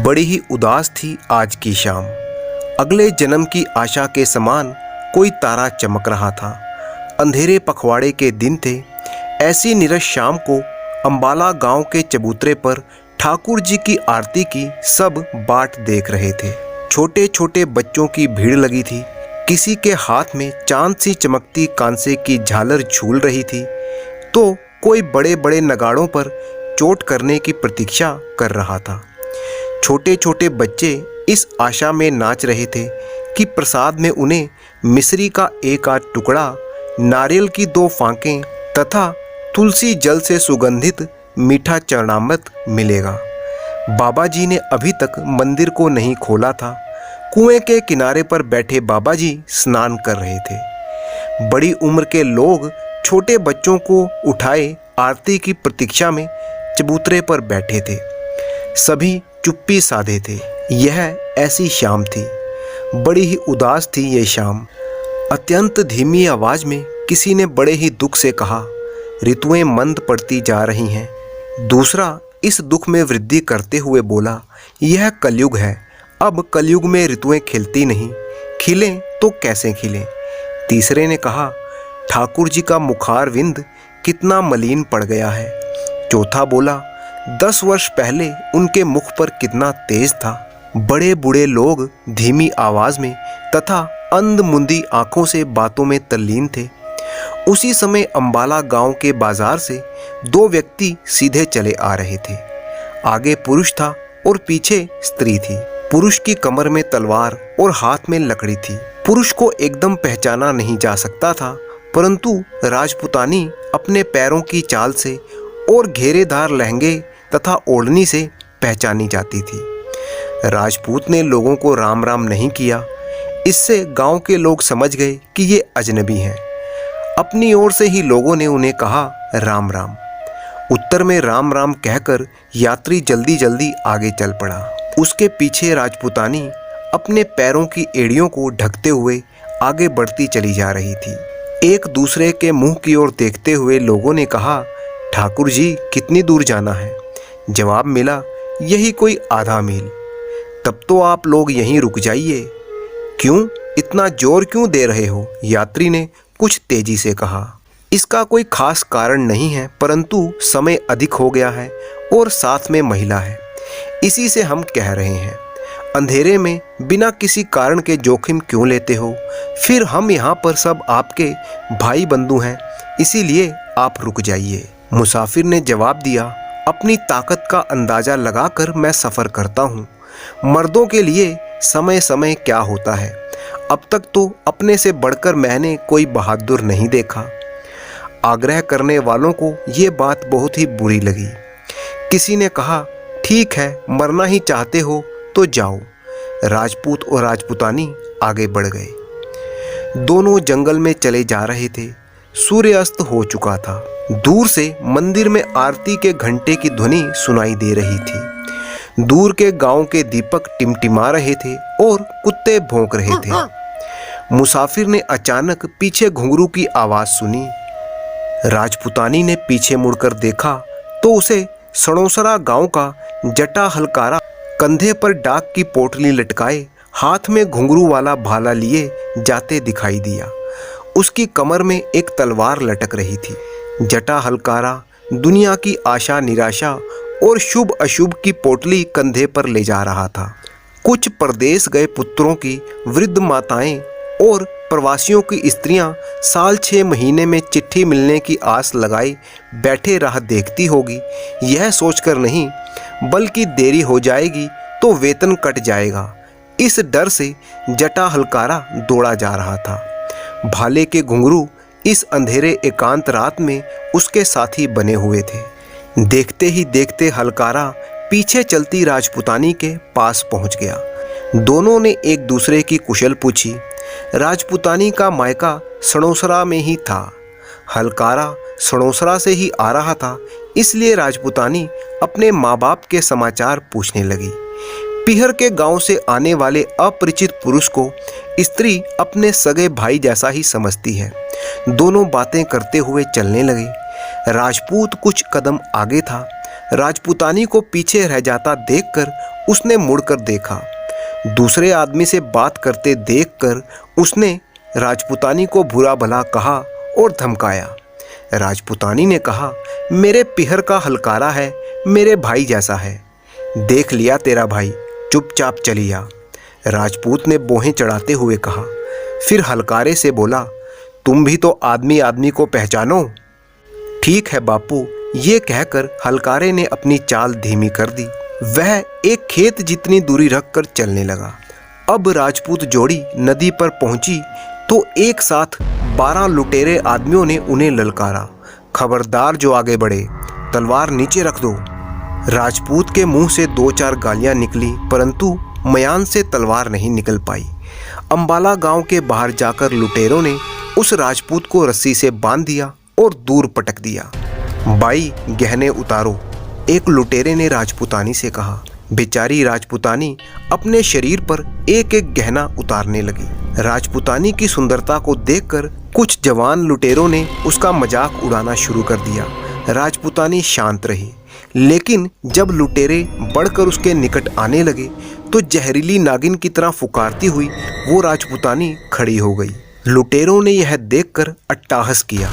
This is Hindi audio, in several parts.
बड़ी ही उदास थी आज की शाम। अगले जन्म की आशा के समान कोई तारा चमक रहा था। अंधेरे पखवाड़े के दिन थे। ऐसी निरस शाम को अंबाला गांव के चबूतरे पर ठाकुर जी की आरती की सब बाट देख रहे थे। छोटे छोटे बच्चों की भीड़ लगी थी। किसी के हाथ में चांद सी चमकती कांसे की झालर झूल रही थी, तो कोई बड़े बड़े नगाड़ों पर चोट करने की प्रतीक्षा कर रहा था। छोटे छोटे बच्चे इस आशा में नाच रहे थे कि प्रसाद में उन्हें मिश्री का एक आध टुकड़ा, नारियल की 2 फांकें तथा तुलसी जल से सुगंधित मीठा चरणामृत मिलेगा। बाबा जी ने अभी तक मंदिर को नहीं खोला था। कुएं के किनारे पर बैठे बाबा जी स्नान कर रहे थे। बड़ी उम्र के लोग छोटे बच्चों को उठाए आरती की प्रतीक्षा में चबूतरे पर बैठे थे। सभी चुप्पी साधे थे। यह ऐसी शाम थी। बड़ी ही उदास थी ये शाम। अत्यंत धीमी आवाज में किसी ने बड़े ही दुख से कहा, ऋतुएं मंद पड़ती जा रही हैं। दूसरा इस दुख में वृद्धि करते हुए बोला, यह कलयुग है। अब कलयुग में ऋतुएं खिलती नहीं, खिलें तो कैसे खिलें। तीसरे ने कहा, ठाकुर जी का मुखार विंद कितना मलिन पड़ गया है। चौथा बोला, 10 वर्ष पहले उनके मुख पर कितना तेज था। बड़े बूढ़े लोग धीमी आवाज में तथा अंध मुंदी आंखों से बातों में तल्लीन थे। उसी समय अंबाला गांव के बाजार से 2 व्यक्ति सीधे चले आ रहे थे। आगे पुरुष था और पीछे स्त्री थी। पुरुष की कमर में तलवार और हाथ में लकड़ी थी। पुरुष को एकदम पहचाना नहीं जा सकता था, परंतु राजपुतानी अपने पैरों की चाल से और घेरेदार लहंगे तथा ओढ़नी से पहचानी जाती थी। राजपूत ने लोगों को राम राम नहीं किया। इससे गांव के लोग समझ गए कि ये अजनबी हैं। अपनी ओर से ही लोगों ने उन्हें कहा राम राम। उत्तर में राम राम कहकर यात्री जल्दी जल्दी आगे चल पड़ा। उसके पीछे राजपुतानी अपने पैरों की एड़ियों को ढकते हुए आगे बढ़ती चली जा रही थी। एक दूसरे के मुंह की ओर देखते हुए लोगों ने कहा, ठाकुर जी कितनी दूर जाना है। जवाब मिला, यही कोई आधा मील। तब तो आप लोग यहीं रुक जाइए। क्यों, इतना जोर क्यों दे रहे हो? यात्री ने कुछ तेजी से कहा। इसका कोई खास कारण नहीं है, परंतु समय अधिक हो गया है और साथ में महिला है, इसी से हम कह रहे हैं। अंधेरे में बिना किसी कारण के जोखिम क्यों लेते हो? फिर हम यहाँ पर सब आपके भाई बंधु हैं, इसीलिए आप रुक जाइए। मुसाफिर ने जवाब दिया, अपनी ताकत का अंदाजा लगाकर मैं सफ़र करता हूँ। मर्दों के लिए समय समय क्या होता है। अब तक तो अपने से बढ़कर मैंने कोई बहादुर नहीं देखा। आग्रह करने वालों को ये बात बहुत ही बुरी लगी। किसी ने कहा, ठीक है, मरना ही चाहते हो तो जाओ। राजपूत और राजपुतानी आगे बढ़ गए। दोनों जंगल में चले जा रहे थे। सूर्यास्त हो चुका था। दूर से मंदिर में आरती के घंटे की ध्वनि सुनाई दे रही थी। दूर के गांव के दीपक टिमटिमा रहे थे और कुत्ते भौंक रहे थे। मुसाफिर ने अचानक पीछे घुंघरू की आवाज सुनी। राजपुतानी ने पीछे मुड़कर देखा तो उसे सड़ोसरा गांव का जटा हलकारा कंधे पर डाक की पोटली लटकाए हाथ में घुंघरू वाला भाला लिए जाते दिखाई दिया। उसकी कमर में एक तलवार लटक रही थी। जटा हलकारा दुनिया की आशा निराशा और शुभ अशुभ की पोटली कंधे पर ले जा रहा था। कुछ परदेश गए पुत्रों की वृद्ध माताएं और प्रवासियों की स्त्रियां साल 6 महीने में चिट्ठी मिलने की आस लगाए बैठे राह देखती होगी, यह सोचकर नहीं बल्कि देरी हो जाएगी तो वेतन कट जाएगा, इस डर से जटा हलकारा दौड़ा जा रहा था। भाले के घुंघरू इस अंधेरे एकांत रात में उसके साथी बने हुए थे। देखते ही देखते हलकारा पीछे चलती राजपुतानी के पास पहुंच गया। दोनों ने एक दूसरे की कुशल पूछी। राजपुतानी का मायका सड़ोसरा में ही था। हलकारा सड़ोसरा से ही आ रहा था, इसलिए राजपुतानी अपने माँ बाप के समाचार पूछने लगी। पीहर के गांव से आने वाले अपरिचित पुरुष को स्त्री अपने सगे भाई जैसा ही समझती है। दोनों बातें करते हुए चलने लगे। राजपूत कुछ कदम आगे था। राजपुतानी को पीछे रह जाता देखकर उसने मुड़कर देखा। दूसरे आदमी से बात करते देखकर उसने राजपुतानी को बुरा भला कहा और धमकाया। राजपुतानी ने कहा, मेरे पिहर का हलकारा है, मेरे भाई जैसा है। देख लिया तेरा भाई, चुपचाप चली आ। राजपूत ने बोहें चढ़ाते हुए कहा। फिर हलकारे से बोला, तुम भी तो आदमी आदमी को पहचानो। ठीक है बापू, ये कहकर हलकारे ने अपनी चाल धीमी कर दी। वह एक खेत जितनी दूरी रखकर चलने लगा। अब राजपूत जोड़ी नदी पर पहुंची तो एक साथ 12 लुटेरे आदमियों ने उन्हें ललकारा, खबरदार जो आगे बढ़े, तलवार नीचे रख दो। राजपूत के मुंह से 2-4 गालियां निकली, परंतु मयान से तलवार नहीं निकल पाई। अंबाला गांव के बाहर जाकर लुटेरों ने उस राजपूत को रस्सी से बांध दिया और दूर पटक दिया। बाई, गहने उतारो, एक लुटेरे ने राजपुतानी से कहा। बेचारी राजपुतानी अपने शरीर पर एक एक गहना उतारने लगी। राजपुतानी की सुंदरता को देखकर कुछ जवान लुटेरों ने उसका मजाक उड़ाना शुरू कर दिया। राजपुतानी शांत रही, लेकिन जब लुटेरे बढ़कर उसके निकट आने लगे तो जहरीली नागिन की तरह फुकारती हुई वो राजपुतानी खड़ी हो गई। लुटेरों ने यह देखकर अट्टाहस किया।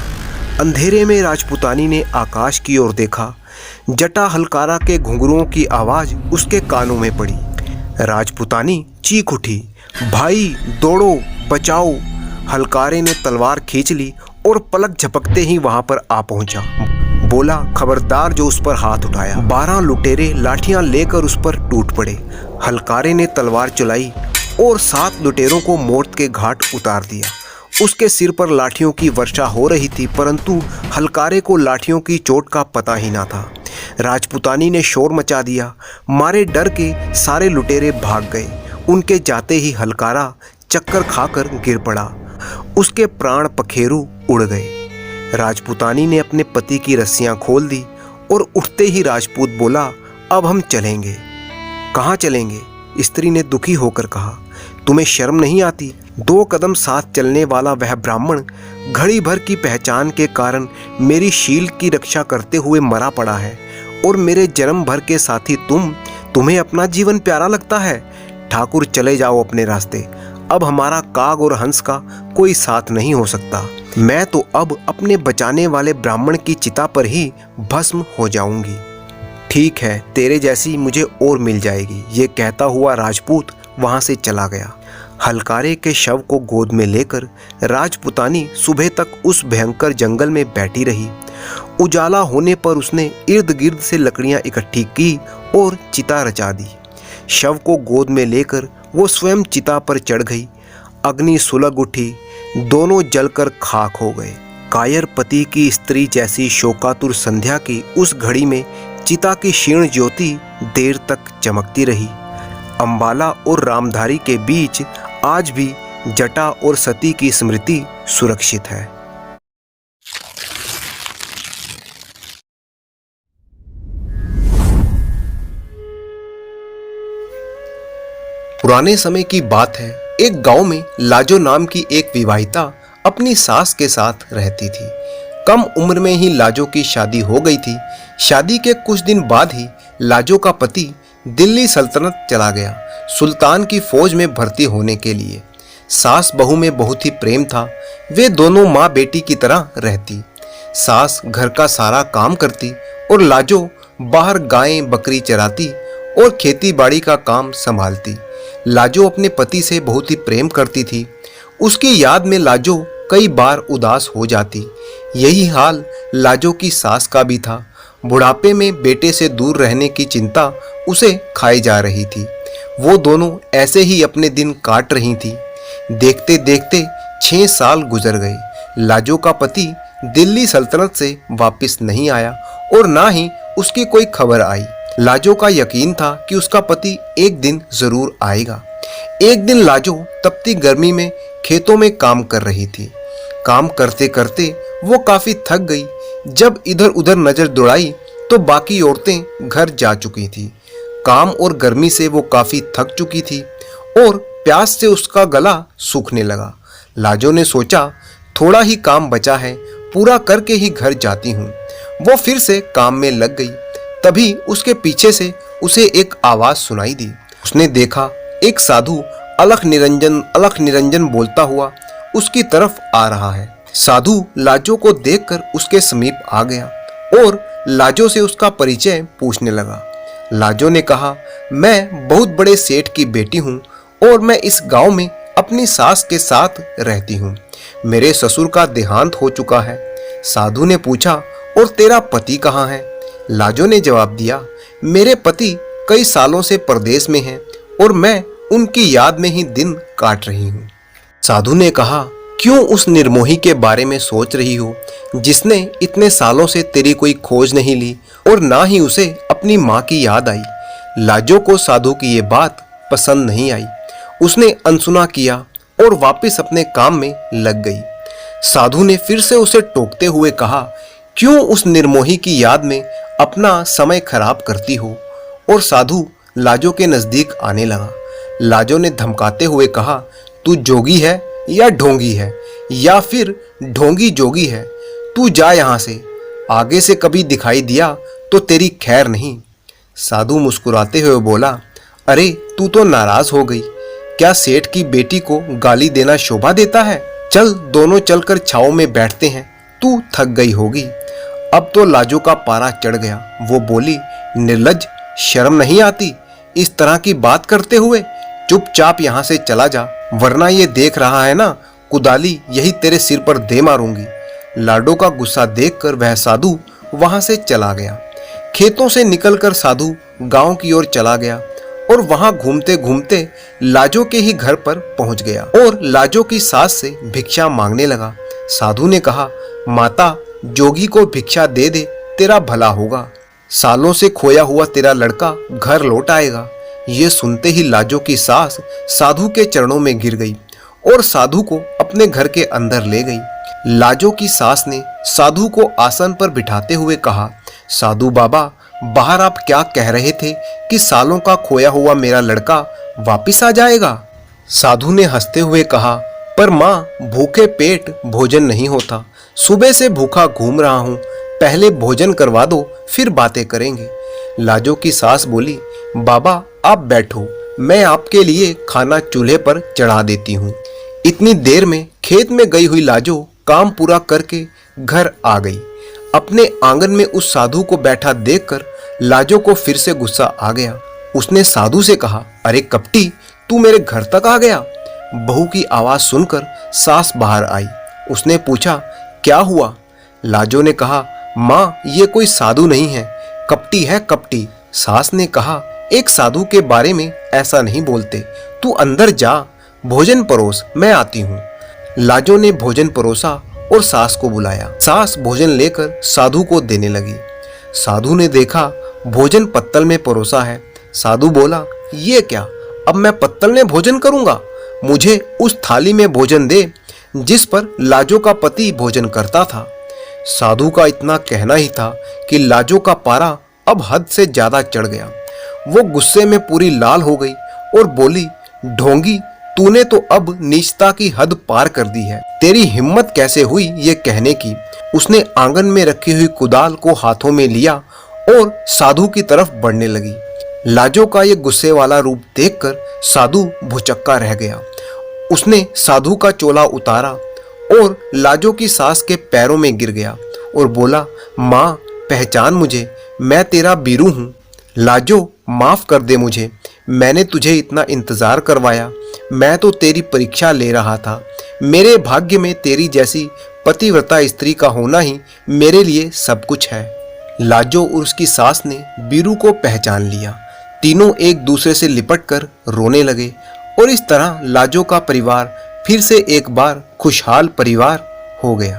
अंधेरे में राजपुतानी ने आकाश की ओर देखा। जटा हलकारा के घुंघरुओं की आवाज उसके कानों में पड़ी। राजपुतानी चीख उठी, भाई दौड़ो, बचाओ। हलकारे ने तलवार खींच ली और पलक झपकते ही वहां पर आ पहुंचा। बोला, खबरदार जो उस पर हाथ उठाया। 12 लुटेरे लाठियां लेकर उस पर टूट पड़े। हलकारे ने तलवार चलाई और 7 लुटेरों को मौत के घाट उतार दिया। उसके सिर पर लाठियों की वर्षा हो रही थी, परंतु हलकारे को लाठियों की चोट का पता ही ना था। राजपुतानी ने शोर मचा दिया। मारे डर के सारे लुटेरे भाग गए। उनके जाते ही हलकारा चक्कर खाकर गिर पड़ा। उसके प्राण पखेरु उड़ गए। राजपुतानी ने अपने पति की रस्सियां खोल दी और उठते ही राजपूत बोला, अब हम चलेंगे। कहाँ चलेंगे? स्त्री ने दुखी होकर कहा। तुम्हें शर्म नहीं आती? 2 कदम साथ चलने वाला वह ब्राह्मण घड़ी भर की पहचान के कारण मेरी शील की रक्षा करते हुए मरा पड़ा है, और मेरे जन्म भर के साथी तुम्हें अपना जीवन प्यारा लगता है। ठाकुर, चले जाओ अपने रास्ते। अब हमारा काग और हंस का कोई साथ नहीं हो सकता। मैं तो अब अपने बचाने वाले ब्राह्मण की चिता पर ही भस्म हो जाऊंगी। ठीक है, तेरे जैसी मुझे और मिल जाएगी। ये कहता हुआ राजपूत वहां से चला गया। हलकारे के शव को गोद में लेकर राजपुतानी सुबह तक उस भयंकर जंगल में बैठी रही। उजाला होने पर उसने इर्द गिर्द से लकड़ियां इकट्ठी की और चिता रचा दी। शव को गोद में लेकर वो स्वयं चिता पर चढ़ गई। अग्नि सुलग उठी, दोनों जलकर खाक हो गए। कायर पति की स्त्री जैसी शोकातुर संध्या की उस घड़ी में चिता की क्षीण ज्योति देर तक चमकती रही। अंबाला और रामधारी के बीच आज भी जटा और सती की स्मृति सुरक्षित है। पुराने समय की बात है। एक गांव में लाजो नाम की एक विवाहिता अपनी सास के साथ रहती थी। कम उम्र में ही लाजो की शादी हो गई थी। शादी के कुछ दिन बाद ही लाजो का पति दिल्ली सल्तनत चला गया, सुल्तान की फौज में भर्ती होने के लिए। सास बहू में बहुत ही प्रेम था। वे दोनों माँ बेटी की तरह रहती। सास घर का सारा काम करती और लाजो बाहर गायें बकरी चराती और खेती बाड़ी का काम संभालती। लाजो अपने पति से बहुत ही प्रेम करती थी। उसकी याद में लाजो कई बार उदास हो जाती। यही हाल लाजो की सास का भी था। बुढ़ापे में बेटे से दूर रहने की चिंता उसे खाई जा रही थी। वो दोनों ऐसे ही अपने दिन काट रही थी। देखते देखते 6 साल गुजर गए। लाजो का पति दिल्ली सल्तनत से वापस नहीं आया और ना ही उसकी कोई खबर आई। लाजो का यकीन था कि उसका पति एक दिन जरूर आएगा। एक दिन लाजो तपती गर्मी में खेतों में काम कर रही थी। काम करते करते वो काफी थक गई। जब इधर उधर नजर दौड़ाई तो बाकी औरतें घर जा चुकी थी। काम और गर्मी से वो काफी थक चुकी थी और प्यास से उसका गला सूखने लगा। लाजो ने सोचा, थोड़ा ही काम बचा है, पूरा करके ही घर जाती हूँ। वो फिर से काम में लग गई। तभी उसके पीछे से उसे एक आवाज सुनाई दी। उसने देखा एक साधु अलख निरंजन बोलता हुआ उसकी तरफ आ रहा है। साधु लाजो को देखकर उसके समीप आ गया और लाजो से उसका परिचय पूछने लगा। लाजो ने कहा, मैं बहुत बड़े सेठ की बेटी हूँ और मैं इस गांव में अपनी सास के साथ रहती हूँ। मेरे ससुर का देहांत हो चुका है। साधु ने पूछा, और तेरा पति कहाँ है? लाजो ने जवाब दिया, मेरे पति कई सालों से परदेश में हैं और मैं उनकी याद में ही दिन काट रही हूँ। साधु ने कहा, क्यों उस निर्मोही के बारे में सोच रही हो जिसने इतने सालों से तेरी कोई खोज नहीं ली और ना ही उसे अपनी माँ की याद आई। लाजो को साधु की ये बात पसंद नहीं आई। उसने अनसुना किया और वापस अपने काम में लग गई। साधु ने फिर से उसे टोकते हुए कहा, क्यों उस निर्मोही की याद में अपना समय खराब करती हो? और साधु लाजो के नजदीक आने लगा। लाजो ने धमकाते हुए कहा, तू जोगी है या ढोंगी है, या फिर ढोंगी जोगी है? तू जा यहाँ से, आगे से कभी दिखाई दिया तो तेरी खैर नहीं। साधु मुस्कुराते हुए बोला, अरे तू तो नाराज हो गई। क्या सेठ की बेटी को गाली देना शोभा देता है? चल दोनों चलकर छाव में बैठते हैं, तू थक गई होगी। अब तो लाजो का पारा चढ़ गया। वो बोली, निर्लज्ज, शर्म नहीं आती इस तरह की बात करते हुए? चुपचाप यहाँ से चला जा, वरना ये देख रहा है ना, कुदाली यही तेरे सिर पर दे मारूंगी। लाडो का गुस्सा देखकर वह साधु वहां से चला गया। खेतों से निकलकर साधु गांव की ओर चला गया और वहां घूमते घूमते लाजो के ही घर पर पहुंच गया और लाजो की सास से भिक्षा मांगने लगा। साधु ने कहा, माता, जोगी को भिक्षा दे दे, तेरा भला होगा। सालों से खोया हुआ तेरा लड़का घर लौट आएगा। ये सुनते ही लाजो की सास साधु के चरणों में गिर गई और साधु को अपने घर के अंदर ले गई। लाजो की सास ने साधु को आसन पर बिठाते हुए कहा, साधु बाबा, बाहर आप क्या कह रहे थे कि सालों का खोया हुआ मेरा लड़का वापिस आ जाएगा? साधु ने हंसते हुए कहा, पर माँ, भूखे पेट भोजन नहीं होता। सुबह से भूखा घूम रहा हूँ, पहले भोजन करवा दो, फिर बातें करेंगे। लाजो की सास बोली, बाबा आप बैठो, मैं आपके लिए खाना चूल्हे पर चढ़ा देती हूँ। इतनी देर में खेत में गई हुई लाजो काम पूरा करके घर आ गई। अपने आंगन में उस साधु को बैठा देखकर लाजो को फिर से गुस्सा आ गया। उसने साधु से कहा, अरे कपटी, तू मेरे घर तक आ गया? बहू की आवाज सुनकर सास बाहर आई। उसने पूछा, क्या हुआ? लाजो ने कहा, माँ, ये कोई साधु नहीं है, कपटी है, कपटी। सास ने कहा, एक साधु के बारे में ऐसा नहीं बोलते, तू अंदर जा, भोजन परोस, मैं आती हूँ। लाजो ने भोजन परोसा और सास को बुलाया। सास भोजन लेकर साधु को देने लगी। साधु ने देखा भोजन पत्तल में परोसा है। साधु बोला, ये क्या, अब मैं पत्तल में भोजन करूंगा? मुझे उस थाली में भोजन दे जिस पर लाजो का पति भोजन करता था। साधु का इतना कहना ही था कि लाजो का पारा अब हद से ज्यादा चढ़ गया। वो गुस्से में पूरी लाल हो गई और बोली, ढोंगी, तूने तो अब नीचता की हद पार कर दी है। तेरी हिम्मत कैसे हुई ये कहने की? उसने आंगन में रखी हुई कुदाल को हाथों में लिया और साधु की तरफ बढ़ने लगी। लाजो का ये गुस्से वाला रूप देखकर साधु भुचक्का रह गया। उसने साधु का चोला उतारा और लाजो की सास के पैरों में गिर गया और बोला, माँ, पहचान मुझे, मैं तेरा बीरू हूँ। लाजो, माफ कर दे मुझे, मैंने तुझे इतना इंतजार करवाया। मैं तो तेरी परीक्षा ले रहा था। मेरे भाग्य में तेरी जैसी पतिव्रता स्त्री का होना ही मेरे लिए सब कुछ है। लाजो और उसकी सास ने बीरू को पहचान लिया। तीनों एक दूसरे से लिपटकर रोने लगे और इस तरह लाजो का परिवार फिर से एक बार खुशहाल परिवार हो गया।